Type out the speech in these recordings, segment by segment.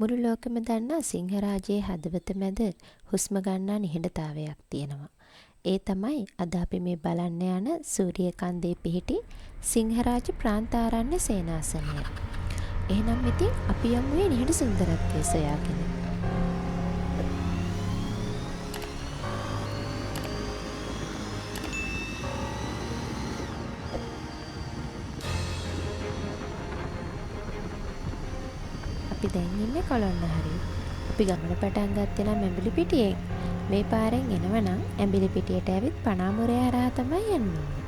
මුළු ලෝකෙම දන්නා සිංහරාජයේ හදවත මැද හුස්ම ගන්නා නිහඬතාවයක් තියෙනවා. ඒ තමයි අද අපි මේ බලන්න යන සූරියකන්දේ පිහිටි සිංහරාජ ප්‍රාන්තාරණ්‍ය සේනාසනය. එහෙනම් ඉතින් අපි යමු මේ නිහඬ සුන්දරත්වය සොයාගෙන. අපි දැන් ඉන්නේ කොළොන්නහරේ. අපි ගමන පටන් ගත්තේ නම් ඇඹිලි පිටියෙන්. මේ පාරෙන් එනවනම් ඇඹිලි පිටියට ඇවිත් පනාමුරය හරහා තමයි යන්න ඕනේ.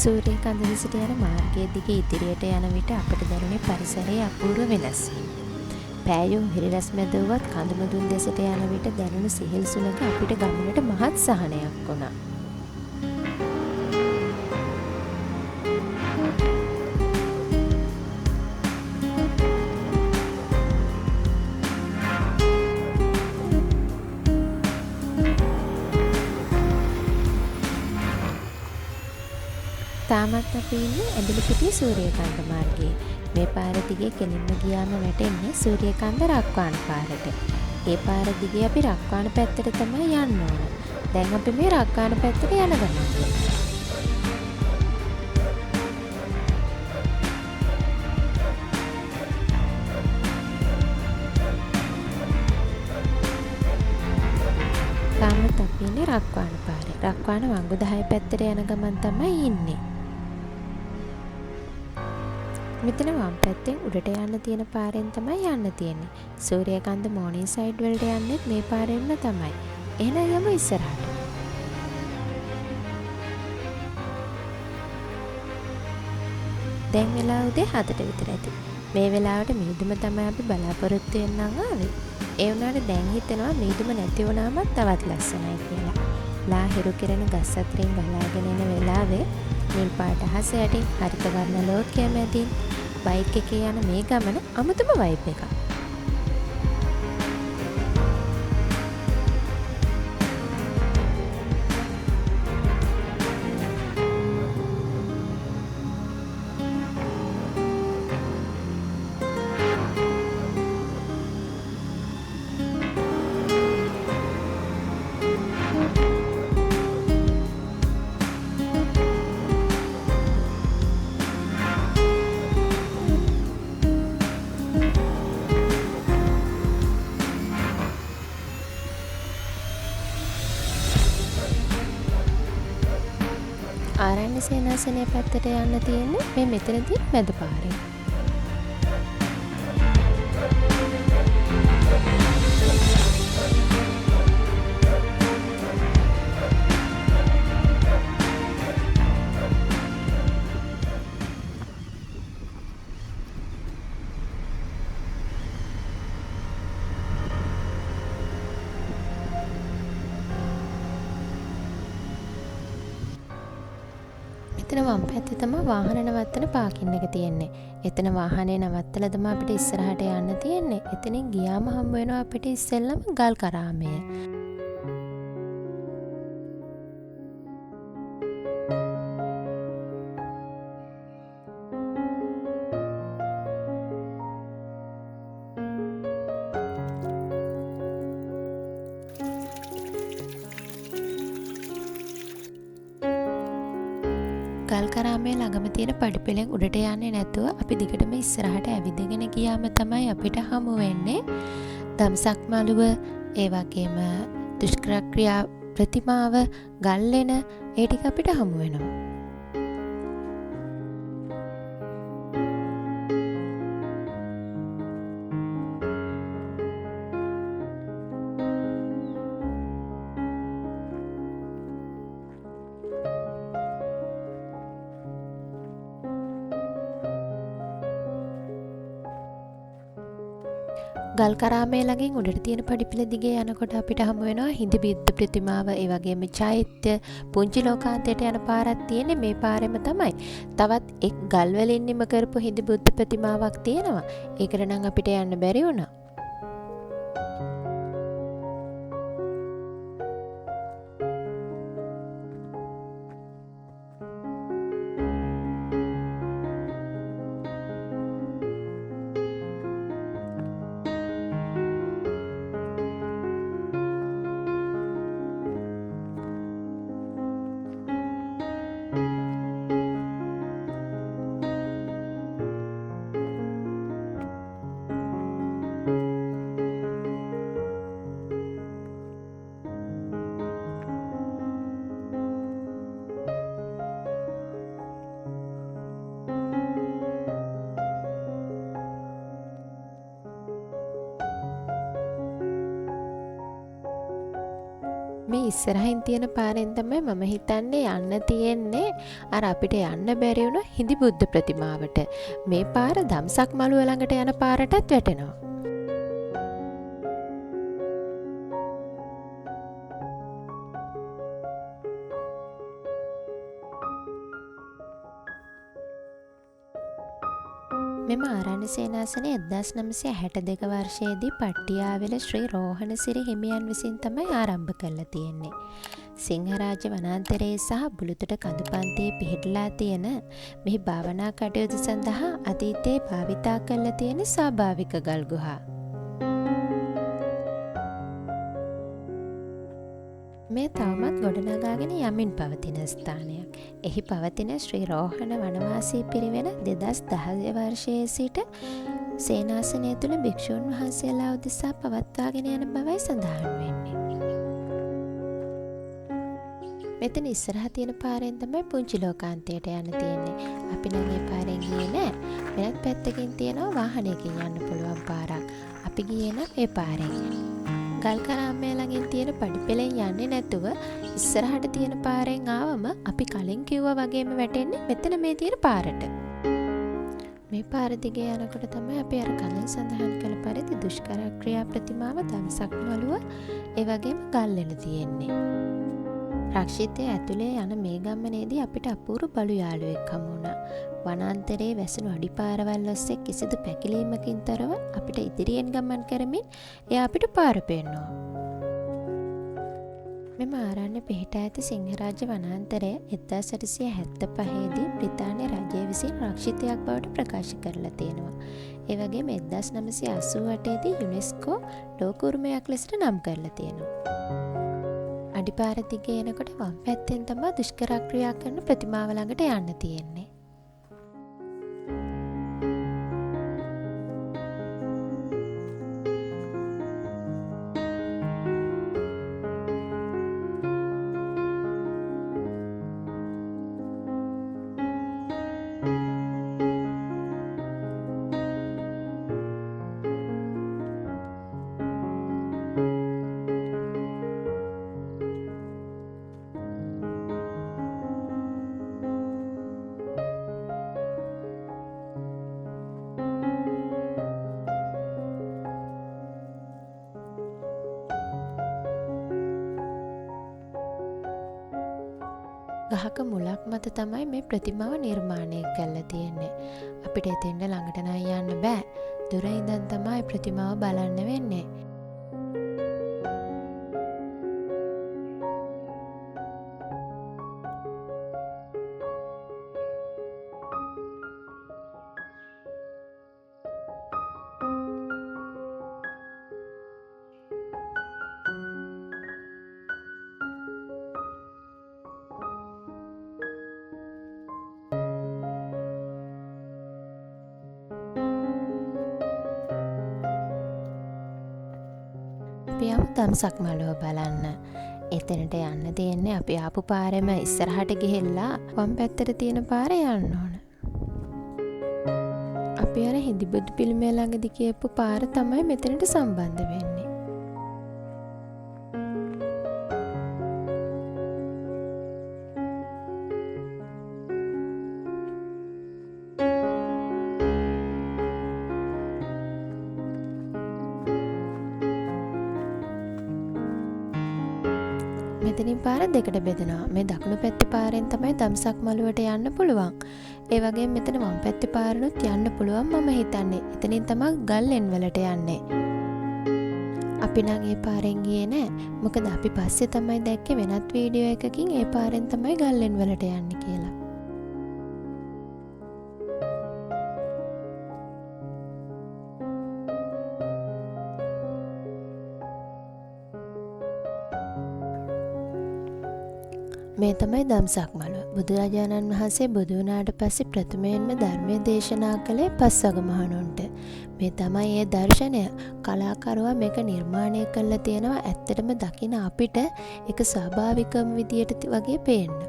සූරියකන්ද දෙසට යන මාර්ගයේ දිගේ ඉදිරියට යන විට අපට දැනුනේ පරිසරයේ අපූර්ව වෙනස් වීම. පෑයෝ හිරිරැස් මැදුවත් කඳුමුදුන් දෙසට යන විට දැනුණු සිහිල් සුළඟ අපිට ගමනට මහත් සහනයක් වුණා. තාමත් අපි ඉන්නේ ඇඹිලි පිටිය සූරියකන්ද මාර්ගයේ. මේ පාර දිගේ කෙලින්ම ගියාම වැටෙන්නේ සූරියකන්ද රක්වාන පාරට. ඒ පාර දිගේ අපි රක්වාන පැත්තට තමයි යන්න ඕන. දැන් අපි මේ රක්වාන පැත්තට යන ගමන්. තාමත් අපි ඉන්නේ රක්වාන පාරේ. රක්වාන වංගු 10 පැත්තට යන ගමන් තමයි ඉන්නේ. මෙතන වම් පැත්තෙන් උඩට යන්න තියෙන පාරෙන් තමයි යන්න තියෙන්නේ. සූරියකන්ද මෝර්නින් සයිඩ් වලට යන්නෙත් මේ පාරෙන්ම තමයි. එහෙනම් යමු ඉස්සරහට. දැන් වෙලාව උදේ 7ට විතර ඇති. මේ වෙලාවට මිහිදුම තමයි අපි බලාපොරොත්තු වෙන්න ආවේ. ඒ වුණාට දැන් හිතෙනවා මිහිදුම නැති වුණාම තවත් ලස්සනයි කියලා. ලා හිරු කෙරෙන ගස් අතරින් ගලාගෙන එන වෙලාවේ නිල් පාට අහස යටින් හරිත වර්ණ ලෝකය මැදින් බයික් එකේ යන මේ ගමන අමුතුම වයිබ් එකක්. ආරණ්‍ය සේනාසනය පැත්තට යන්න තියෙන්නේ මේ මෙතනදී මැද පාරේ. එතන වම් පැත්තේ තමයි වාහන නවත්තන පාකින් එක තියෙන්නේ. එතන වාහනේ නවත්තලා තමයි අපිට ඉස්සරහට යන්න තියෙන්නේ. එතනින් ගියාම හම්බ වෙනවා අපිට ඉස්සෙල්ලම ගල් කරාමය. ගල් කරාමේ ළඟම තියෙන පඩිපෙළෙන් උඩට යන්නේ නැතුව අපි දිගටම ඉස්සරහට ඇවිදගෙන ගියාම තමයි අපිට හමු වෙන්නේ දම්සක් මළුව, ඒ වගේම දුෂ්කර ක්‍රියා ප්‍රතිමාව, ගල්ලෙන ඒ ටික අපිට හමු වෙනවා. ගල් කරාමේ ළඟින් උඩට තියෙන පඩිපෙළ දිගේ යනකොට අපිට හමු වෙනවා හිඳි බුද්ධ ප්‍රතිමාව, ඒ වගේම චෛත්‍ය, පුංචි ලෝකාන්තයට යන පාරක් තියෙන්නේ මේ පාරෙම තමයි. තවත් එක් ගල් වලින් නිම කරපු හිඳි බුද්ධ ප්‍රතිමාවක් තියෙනවා. ඒකට නම් අපිට යන්න බැරි වුණා. මේ ඉස්සරහින් තියෙන පාරෙන් තමයි මම හිතන්නේ යන්න තියෙන්නේ අර අපිට යන්න බැරි වුණ හිඳි බුද්ධ ප්‍රතිමාවට. මේ පාර දම්සක් මළුව ළඟට යන පාරටත් වැටෙනවා. මෙම ආරණ්‍ය සේනාසනය 1962 වර්ෂයේදී පට්ටියාවෙල ශ්‍රී රෝහණසිරි හිමියන් විසින් තමයි ආරම්භ කරලා තියෙන්නේ. සිංහරාජ වනාන්තරයේ සහ බුලුතොට කඳුපන්තියේ පිහිටලා තියෙන මෙහි භාවනා කටයුතු සඳහා අතීතයේ භාවිතා කරලා තියෙන ස්වාභාවික ගල් ගුහා. මේ තවමත් ගොඩනගාගෙන යමින් පවතින ස්ථානයක්. එහි පවතින ශ්‍රී රෝහණ වනවාසී පිරිවෙන 2010 වර්ෂයේ සිට සේනාසනය තුළ භික්ෂූන් වහන්සේලා උදෙසා පවත්වාගෙන යන බවයි සඳහන් වෙන්නේ. මෙතන ඉස්සරහ තියෙන පාරෙන් තමයි පුංචි ලෝකාන්තයට යන්න තියෙන්නේ. අපි නම් මේ පාරෙන් ගියේ නෑ. වෙනත් පැත්තකින් තියෙනවා වාහනයකින් යන්න පුළුවන් පාරක්. අපි ගියේ නම් මේ පාරෙන්. ගල් කරාමේ ළඟින් තියෙන පඩිපෙළෙන් යන්නේ නැතුව ඉස්සරහට තියෙන පාරෙන් ආවම අපි කලින් කිව්වා වගේම වැටෙන්නේ මෙතන මේ තියෙන පාරට. මේ පාර දිගේ යනකොට තමයි අපි අර කලින් සඳහන් කළ පරිදි දුෂ්කර ක්‍රියා ප්‍රතිමාව දම්සක් මළුව ඒ වගේම ගල් වල තියෙන්නේ. රක්ෂිතය ඇතුලේ යන මේ ගමනේදී අපිට අපූර්ව බලු යාළුවෙක් හමු වුණා. වනාන්තරයේ වැසුණු අඩිපාරවල් ඔස්සේ කිසිදු පැකිලීමකින් තොරව අපිට ඉදිරියෙන් ගමන් කරමින් එයා අපිට පාර පෙන්වුවා. මෙම ආරණ්‍ය පිහිටා ඇති සිංහරාජ වනාන්තරය 1875 දී බ්‍රිතාන්‍ය රජය විසින් රක්ෂිතයක් බවට ප්‍රකාශ කරලා තියෙනවා. ඒ වගේම 1988 දී යුනෙස්කෝ ලෝක උරුමයක් ලෙසට නම් කරලා තියෙනවා. අඩිපාර දිගේ එනකොට වම් පැත්තෙන් තමයි දුෂ්කර ක්‍රියා කරන ප්‍රතිමාව ළඟට යන්න තියෙන්නේ. ගහක මුලක් මත තමයි මේ ප්‍රතිමාව නිර්මාණය කරලා තියෙන්නේ. අපිට එතෙන්ට ළඟට නම් යන්න බෑ. දුර ඉඳන් තමයි ප්‍රතිමාව බලන්න වෙන්නේ. අපි යමු දම්සක් මළුව බලන්න. එතනට යන්න තියෙන්නේ අපි ආපු පාරෙම ඉස්සරහට ගිහිල්ලා වම් පැත්තට තියෙන පාරේ යන්න ඕන. අපි අර හිඳිබුදු පිළිමය ළඟදී කියපු පාර තමයි මෙතනට සම්බන්ධ වෙන්නේ. මෙතනින් පාර දෙකට බෙදෙනවා. මේ දකුණු පැත්තේ පාරෙන් තමයි දම්සක් මළුවට යන්න පුළුවන්. ඒ වගේම මෙතන වම් පැත්තේ පාරනොත් යන්න පුළුවන් මම හිතන්නේ. එතනින් තමයි ගල්ලෙන් වලට යන්නේ. අපි නම් ඒ පාරෙන් ගියේ නෑ. මොකද අපි පස්සේ තමයි දැක්කේ වෙනත් වීඩියෝ එකකින් ඒ පාරෙන් තමයි ගල්ලෙන් වලට යන්නේ කියලා. මේ තමයි දම්සක් මළුව. බුදුරජාණන් වහන්සේ බුදු වුණාට පස්සේ ප්‍රථමයෙන්ම ධර්මයේ දේශනා කළේ පස්වග මහණුන්ට. මේ තමයි ඒ දර්ශනය. කලාකරුවා මේක නිර්මාණය කරලා තියෙනවා. ඇත්තටම දකින අපිට ඒක ස්වාභාවිකම විදියට වගේ පේන්න.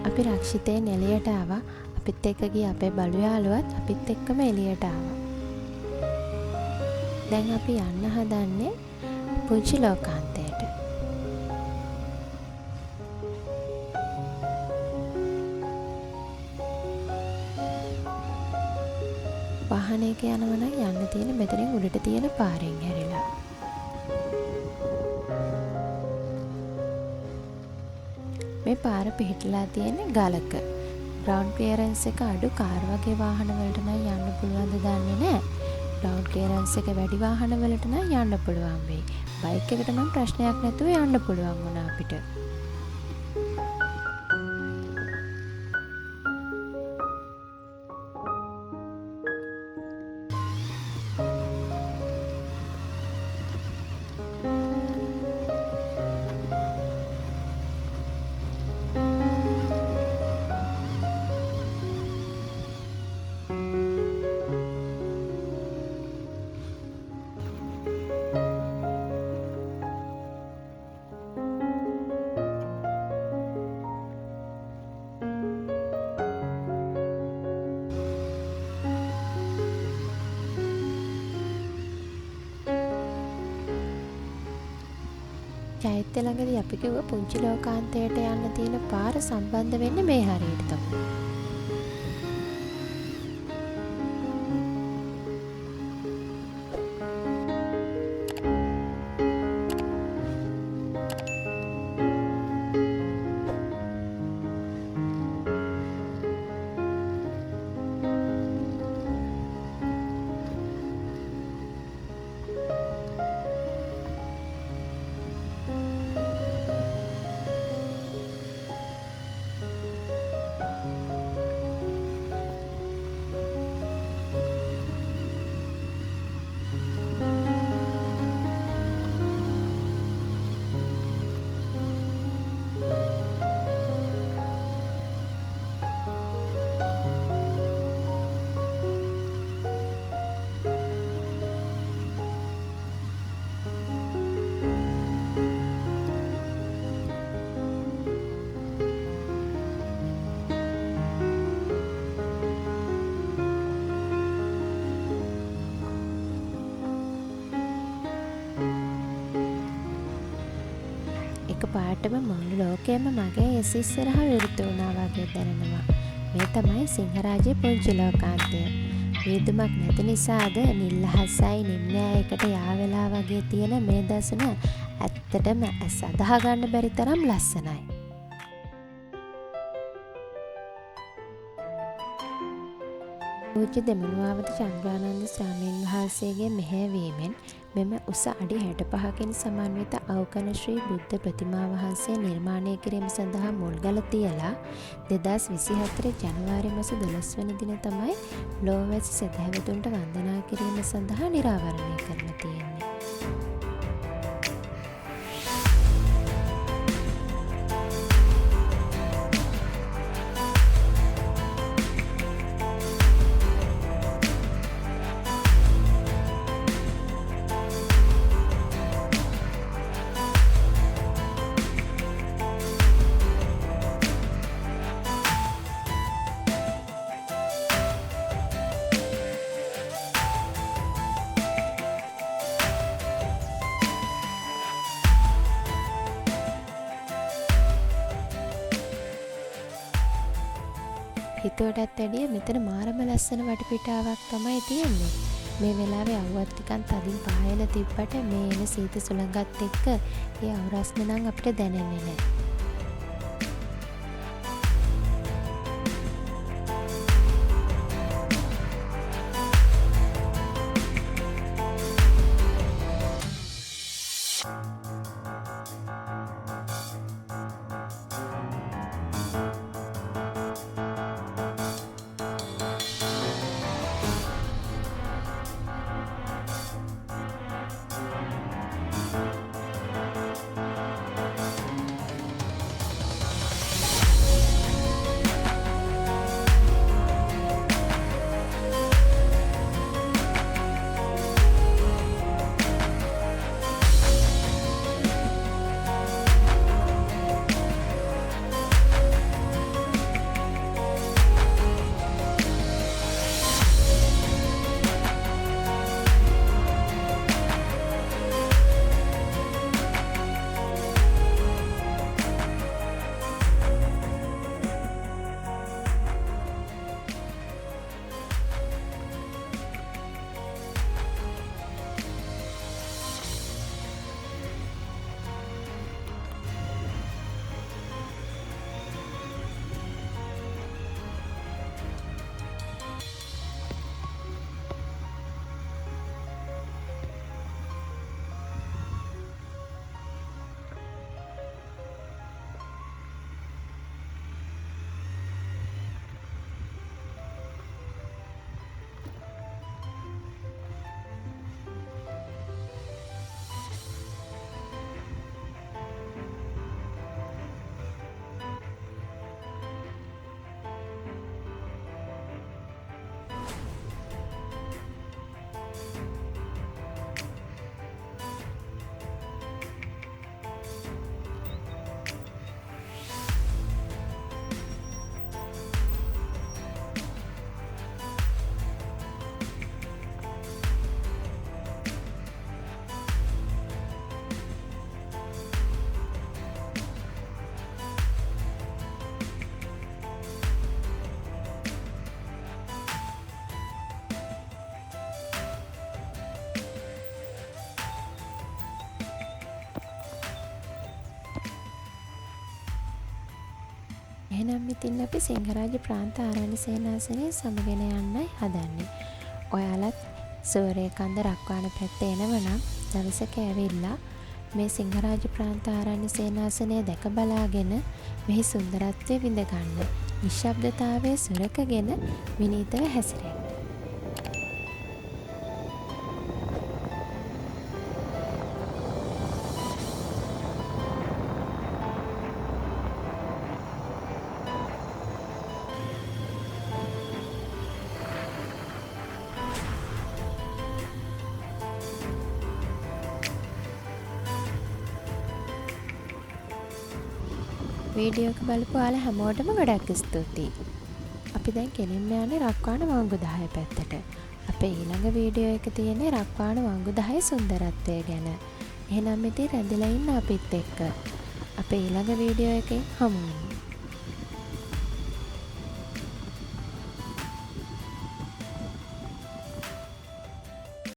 අපි රක්ෂිතයෙන් එළියට ආවා. අපිත් එක්ක ගිය අපේ බලු යාළුවත් අපිත් එක්කම එළියට ආවා. දැන් අපි යන්න හදන්නේ පුංචි ලෝකාන්තයට. වාහනයක යනවා නම් යන්න තියෙන මෙතනින් උඩට තියෙන පාරෙන් හැරිලා. මේ පාර පිහිටලා තියෙන්නේ ගලක. ග්‍රවුන්ඩ් ක්ලියරන්ස් එක අඩු කාර් වගේ වාහන වලට නම් යන්න පුළුවන්ද දන්නේ නැහැ. ග්‍රවුන්ඩ් ක්ලියරන්ස් එක වැඩි වාහන වලට නම් යන්න පුළුවන් වෙයි. බයික් එකට නම් ප්‍රශ්නයක් නැතුව යන්න පුළුවන් වුණා අපිට. චෛත්‍ය ළඟදී අපි කිව්ව පුංචි ලෝකාන්තයට යන්න තියෙන පාර සම්බන්ධ වෙන්නේ මේ හරියට තමයි. පාටම මුළු ලෝකයම මගේ ඇස් ඉස්සරහා විවෘත වුණා වගේ දැනෙනවා. මේ තමයි සිංහරාජයේ පුංචි ලෝකාන්තය. වේදුමක් නැති නිසාද නිල්හසයි නිම්නෑයකට යාවෙලා වගේ තියෙන මේ දසුන ඇත්තටම ඇස් අදහා ගන්න බැරි තරම් ලස්සනයි. පූජ්‍ය දෙමළුවාවත චන්ද්‍රානන්ද ස්වාමීන් වහන්සේගේ මෙහෙයවීමෙන් මෙම උස අඩි 65කින් සමන්විත අවකන ශ්‍රී බුද්ධ ප්‍රතිමා වහන්සේ නිර්මාණය කිරීම සඳහා මුල්ගල තියලා 2024 ජනවාරි මාස 12 වෙනි දින තමයි ලෝවැසි සදහැවතුන්ට වන්දනා කිරීම සඳහා නිරාවරණය කරලා තියෙන්නේ. හිතුවටත් වැඩිය මෙතන මාරම ලස්සන වටපිටාවක් තමයි තියෙන්නේ. මේ වෙලාවේ අවුවත් ටිකක් තදින් පායලා තිබ්බට මේ එන සීත සුළඟත් එක්ක ඒ අවුරස්න නම් අපිට දැනෙන්නේ නැහැ. එහෙනම් ඉතින් අපි සිංහරාජ ප්‍රාන්ත ආරණ්‍ය සේනාසනය සමගෙන යන්නයි හදන්නේ. ඔයාලත් සූර්යකන්ද රක්වාන පැත්තේ එනවනම් දවසක ඇවිල්ලා මේ සිංහරාජ ප්‍රාන්ත ආරණ්‍ය සේනාසනය දැක බලාගෙන මෙහි සුන්දරත්වය විඳ ගන්න. නිශ්ශබ්දතාවය සුරකගෙන විනීතව හැසිරෙන්න. වීඩියෝ එක බලපු ඔයාලා හැමෝටම ගොඩක් ස්තුතියි. අපි දැන් කෙලින්ම යන්නේ රක්වාන වංගු 10 පැත්තට. අපේ ඊළඟ වීඩියෝ එක තියෙන්නේ රක්වාන වංගු 10 සුන්දරත්වය ගැන. එහෙනම් ඉතින් රැඳිලා ඉන්න අපිත් එක්ක. අපේ ඊළඟ වීඩියෝ එකෙන් හමු වෙමු.